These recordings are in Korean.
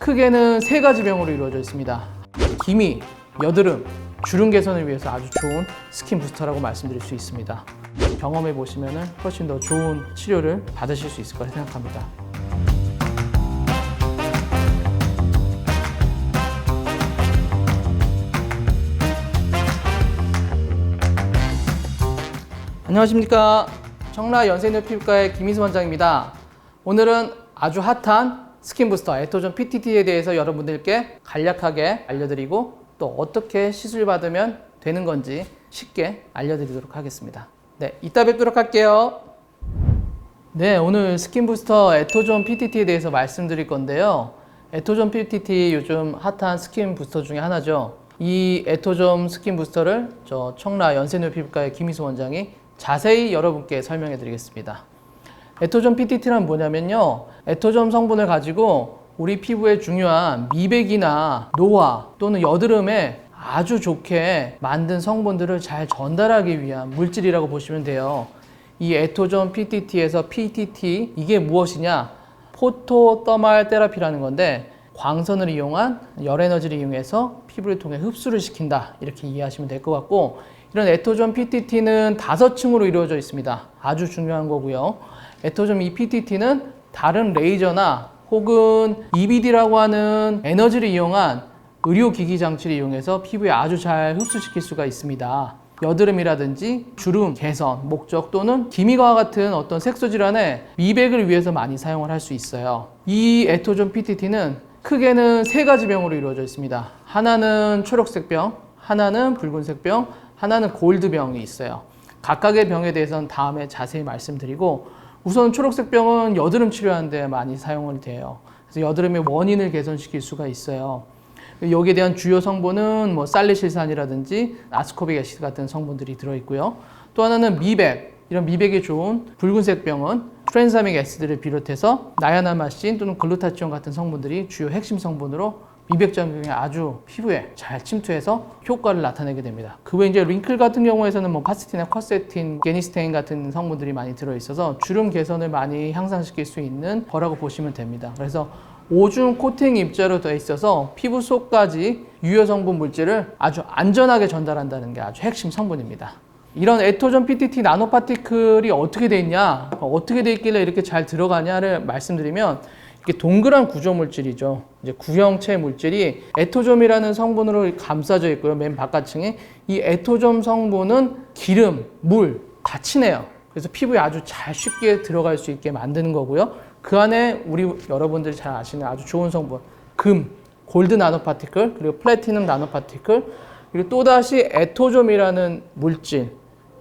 크게는 세 가지 병으로 이루어져 있습니다. 기미, 여드름, 주름 개선을 위해서 아주 좋은 스킨 부스터라고 말씀드릴 수 있습니다. 경험해 보시면 훨씬 더 좋은 치료를 받으실 수 있을 거라 생각합니다. 안녕하십니까. 청라 연세인후 피부과의 김희수 원장입니다. 오늘은 아주 핫한 스킨 부스터 에토존 PTT에 대해서 여러분들께 간략하게 알려드리고 또 어떻게 시술 받으면 되는 건지 쉽게 알려드리도록 하겠습니다. 네, 이따 뵙도록 할게요. 네, 오늘 스킨 부스터 에토존 PTT에 대해서 말씀드릴 건데요. 에토존 PTT 요즘 핫한 스킨 부스터 중에 하나죠. 이 에토존 스킨 부스터를 저 청라 연세인후 피부과의 김희수 원장이 자세히 여러분께 설명해 드리겠습니다. 에토존 PTT란 뭐냐면요, 에토존 성분을 가지고 우리 피부에 중요한 미백이나 노화 또는 여드름에 아주 좋게 만든 성분들을 잘 전달하기 위한 물질이라고 보시면 돼요. 이 에토존 PTT에서 PTT, 이게 무엇이냐? 포토 더말 테라피라는 건데, 광선을 이용한 열 에너지를 이용해서 피부를 통해 흡수를 시킨다, 이렇게 이해하시면 될 것 같고, 이런 에토존 PTT는 5층으로 이루어져 있습니다. 아주 중요한 거고요. 에토존 이 PTT는 다른 레이저나 혹은 EBD라고 하는 에너지를 이용한 의료기기 장치를 이용해서 피부에 아주 잘 흡수시킬 수가 있습니다. 여드름이라든지 주름 개선 목적 또는 기미과 같은 어떤 색소 질환의 미백을 위해서 많이 사용을 할 수 있어요. 이 에토존 PTT는 크게는 세 가지 병으로 이루어져 있습니다. 하나는 초록색 병, 하나는 붉은색 병, 하나는 골드병이 있어요. 각각의 병에 대해서는 다음에 자세히 말씀드리고, 우선 초록색 병은 여드름 치료하는 데 많이 사용이 돼요. 그래서 여드름의 원인을 개선시킬 수가 있어요. 여기에 대한 주요 성분은 살리실산이라든지 아스코빅 애시드 같은 성분들이 들어있고요. 또 하나는 미백, 이런 미백에 좋은 붉은색 병은 트랜사믹 애시드를 비롯해서 나야나마신 또는 글루타치온 같은 성분들이 주요 핵심 성분으로 미백 장벽에 아주 피부에 잘 침투해서 효과를 나타내게 됩니다. 그 외에 이제 링클 같은 경우에서는 파스틴이나 쿼세틴, 게니스테인 같은 성분들이 많이 들어있어서 주름 개선을 많이 향상시킬 수 있는 거라고 보시면 됩니다. 그래서 오중 코팅 입자로 되어 있어서 피부 속까지 유효 성분 물질을 아주 안전하게 전달한다는 게 아주 핵심 성분입니다. 이런 에토존 PTT 나노파티클이 어떻게 돼 있냐, 어떻게 돼 있길래 이렇게 잘 들어가냐를 말씀드리면, 이게 동그란 구조 물질이죠. 이제 구형체 물질이 에토좀이라는 성분으로 감싸져 있고요. 맨 바깥층에 이 에토좀 성분은 기름, 물 다 친해요. 그래서 피부에 아주 잘 쉽게 들어갈 수 있게 만드는 거고요. 그 안에 우리 여러분들이 잘 아시는 아주 좋은 성분, 금, 골드 나노파티클, 그리고 플래티넘 나노파티클, 그리고 또다시 에토좀이라는 물질,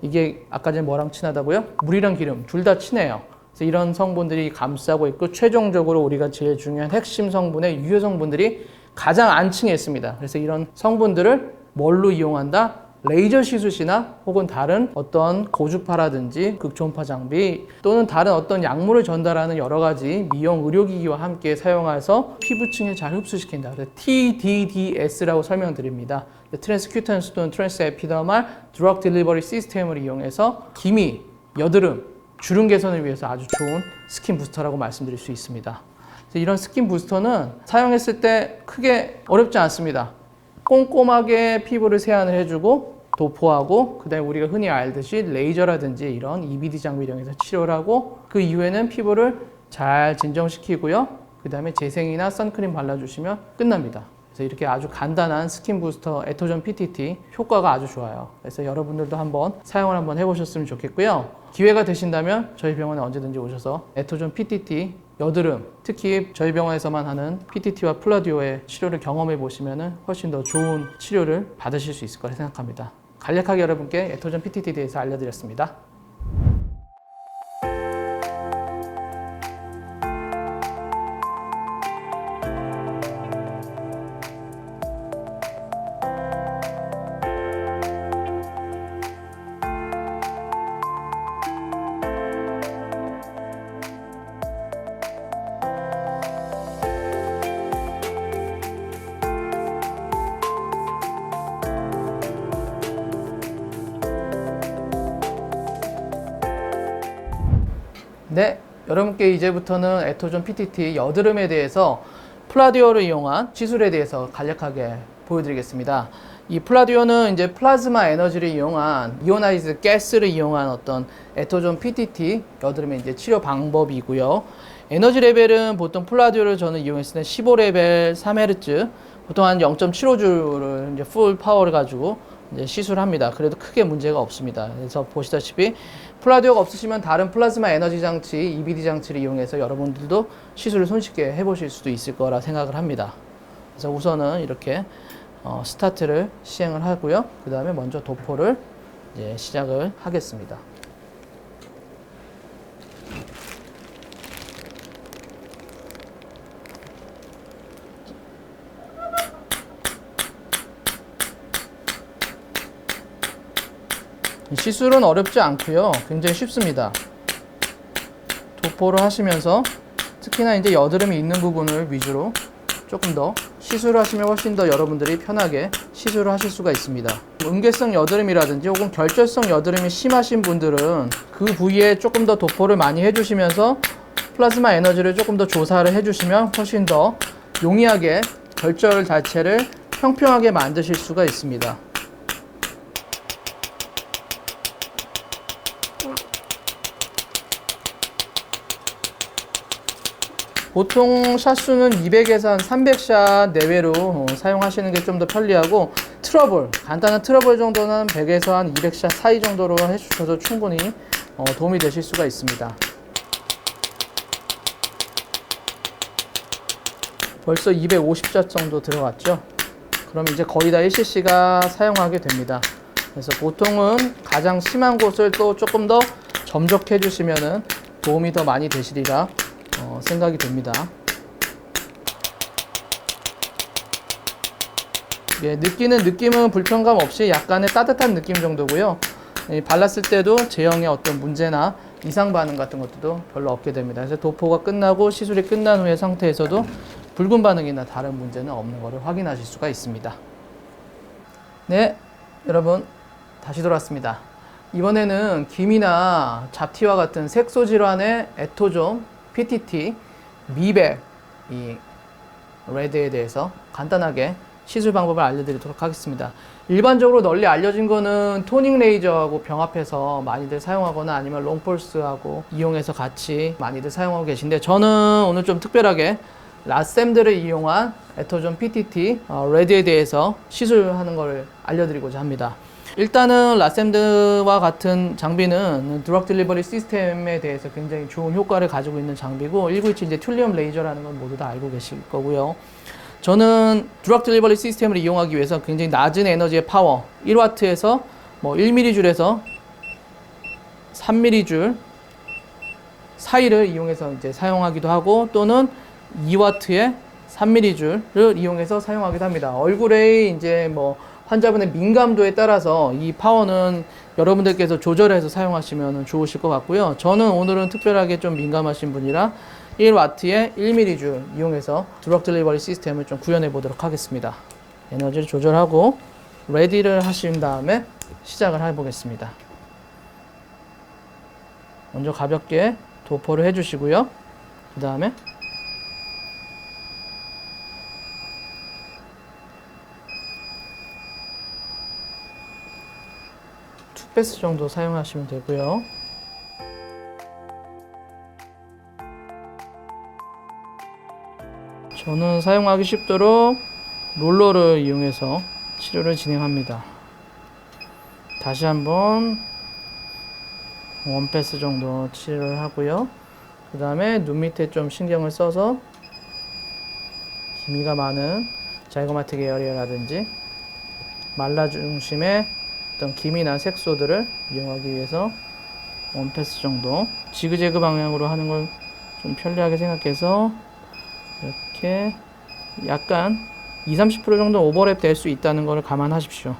이게 아까 전에 뭐랑 친하다고요? 물이랑 기름 둘 다 친해요. 그래서 이런 성분들이 감싸고 있고, 최종적으로 우리가 제일 중요한 핵심 성분의 유효 성분들이 가장 안층에 있습니다. 그래서 이런 성분들을 뭘로 이용한다? 레이저 시술시나 혹은 다른 어떤 고주파라든지 극초음파 장비 또는 다른 어떤 약물을 전달하는 여러 가지 미용 의료기기와 함께 사용해서 피부층에 잘 흡수시킨다. 그래서 TDDS라고 설명드립니다. 트랜스큐턴스 또는 트랜스 에피더말 드럭 딜리버리 시스템을 이용해서 기미, 여드름, 주름 개선을 위해서 아주 좋은 스킨 부스터라고 말씀드릴 수 있습니다. 이런 스킨 부스터는 사용했을 때 크게 어렵지 않습니다. 꼼꼼하게 피부를 세안을 해주고 도포하고, 그 다음에 우리가 흔히 알듯이 레이저라든지 이런 EBD 장비를 이용해서 치료를 하고, 그 이후에는 피부를 잘 진정시키고요. 그 다음에 재생이나 선크림 발라주시면 끝납니다. 그래서 이렇게 아주 간단한 스킨 부스터 에토존 PTT 효과가 아주 좋아요. 그래서 여러분들도 한번 사용을 한번 해보셨으면 좋겠고요. 기회가 되신다면 저희 병원에 언제든지 오셔서 에토존 PTT, 여드름, 특히 저희 병원에서만 하는 PTT와 플라디오의 치료를 경험해 보시면 훨씬 더 좋은 치료를 받으실 수 있을 거라 생각합니다. 간략하게 여러분께 에토존 PTT에 대해서 알려드렸습니다. 네, 여러분께 이제부터는 에토존 PTT 여드름에 대해서 플라디오를 이용한 시술에 대해서 간략하게 보여드리겠습니다. 이 플라디오는 이제 플라즈마 에너지를 이용한 이오나이즈 가스를 이용한 어떤 에토존 PTT 여드름의 이제 치료 방법이고요. 에너지 레벨은 보통 플라디오를 저는 이용했을 때 15레벨 3Hz, 보통 한 0.75J를 이제 풀 파워를 가지고 이제 시술합니다. 그래도 크게 문제가 없습니다. 그래서 보시다시피 플라디오가 없으시면 다른 플라즈마 에너지 장치, EBD 장치를 이용해서 여러분들도 시술을 손쉽게 해보실 수도 있을 거라 생각을 합니다. 그래서 우선은 이렇게 스타트를 시행을 하고요. 그 다음에 먼저 도포를 이제 시작을 하겠습니다. 시술은 어렵지 않고요. 굉장히 쉽습니다. 도포를 하시면서 특히나 이제 여드름이 있는 부분을 위주로 조금 더 시술을 하시면 훨씬 더 여러분들이 편하게 시술을 하실 수가 있습니다. 음계성 여드름이라든지 혹은 결절성 여드름이 심하신 분들은 그 부위에 조금 더 도포를 많이 해주시면서 플라즈마 에너지를 조금 더 조사를 해주시면 훨씬 더 용이하게 결절 자체를 평평하게 만드실 수가 있습니다. 보통 샷수는 200에서 한 300샷 내외로 사용하시는 게 좀 더 편리하고, 간단한 트러블 정도는 100에서 한 200샷 사이 정도로 해주셔도 충분히 도움이 되실 수가 있습니다. 벌써 250샷 정도 들어갔죠. 그럼 이제 거의 다 1cc가 사용하게 됩니다. 그래서 보통은 가장 심한 곳을 또 조금 더 점적해 주시면 도움이 더 많이 되시리라 생각이 됩니다. 예, 느낌은 불편감 없이 약간의 따뜻한 느낌 정도고요. 발랐을 때도 제형의 어떤 문제나 이상 반응 같은 것도 별로 없게 됩니다. 그래서 도포가 끝나고 시술이 끝난 후의 상태에서도 붉은 반응이나 다른 문제는 없는 것을 확인하실 수가 있습니다. 네, 여러분 다시 돌아왔습니다. 이번에는 기미나 잡티와 같은 색소 질환의 에토존 PTT, 미백, 이 레드에 대해서 간단하게 시술 방법을 알려드리도록 하겠습니다. 일반적으로 널리 알려진 거는 토닝 레이저하고 병합해서 많이들 사용하거나 아니면 롱폴스하고 이용해서 같이 많이들 사용하고 계신데, 저는 오늘 좀 특별하게 라셈들을 이용한 에토존 PTT 레드에 대해서 시술하는 걸 알려드리고자 합니다. 일단은 라셈드와 같은 장비는 드럭 딜리버리 시스템에 대해서 굉장히 좋은 효과를 가지고 있는 장비고, 1927 이제 툴리움 레이저라는 건 모두 다 알고 계실 거고요. 저는 드럭 딜리버리 시스템을 이용하기 위해서 굉장히 낮은 에너지의 파워, 1W에서 1mJ에서 3mJ 사이를 이용해서 이제 사용하기도 하고, 또는 2W의 3mJ를 이용해서 사용하기도 합니다. 얼굴에 이제 환자분의 민감도에 따라서 이 파워는 여러분들께서 조절해서 사용하시면 좋으실 것 같고요. 저는 오늘은 특별하게 좀 민감하신 분이라 1W의 1mJ 이용해서 드럭 딜리버리 시스템을 좀 구현해 보도록 하겠습니다. 에너지를 조절하고 레디를 하신 다음에 시작을 해보겠습니다. 먼저 가볍게 도포를 해주시고요. 그 다음에 패스 정도 사용하시면 되고요. 저는 사용하기 쉽도록 롤러를 이용해서 치료를 진행합니다. 다시 한번 원패스 정도 치료를 하고요. 그 다음에 눈 밑에 좀 신경을 써서 기미가 많은 자이고마틱 에어리어라든지 말라 중심의 어떤 기미나 색소들을 이용하기 위해서 원패스 정도, 지그재그 방향으로 하는 걸 좀 편리하게 생각해서 이렇게 약간 20-30% 정도 오버랩 될 수 있다는 걸 감안하십시오.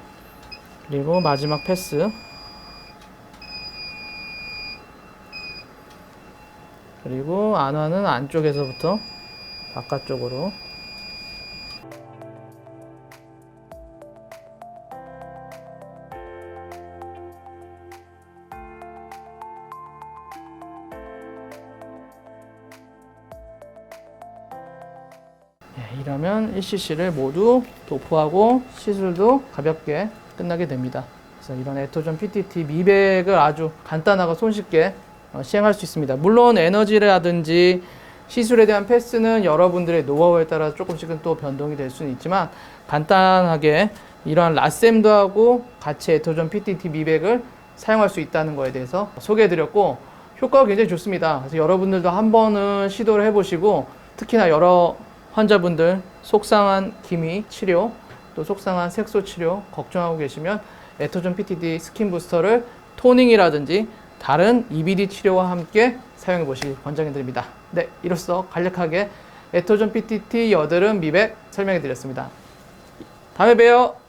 그리고 마지막 패스, 그리고 안화는 안쪽에서부터 바깥쪽으로. 이러면 1cc를 모두 도포하고 시술도 가볍게 끝나게 됩니다. 그래서 이런 에토존 PTT 미백을 아주 간단하고 손쉽게 시행할 수 있습니다. 물론 에너지라든지 시술에 대한 패스는 여러분들의 노하우에 따라 조금씩은 또 변동이 될 수는 있지만 간단하게 이러한 라셈도 하고 같이 에토존 PTT 미백을 사용할 수 있다는 거에 대해서 소개해드렸고 효과가 굉장히 좋습니다. 그래서 여러분들도 한 번은 시도를 해보시고 특히나 여러 환자분들 속상한 기미 치료 또 속상한 색소 치료 걱정하고 계시면 에토존 PTT 스킨 부스터를 토닝이라든지 다른 EBD 치료와 함께 사용해 보시길 권장해 드립니다. 네, 이로써 간략하게 에토존 PTT 여드름 미백 설명해 드렸습니다. 다음에 봬요.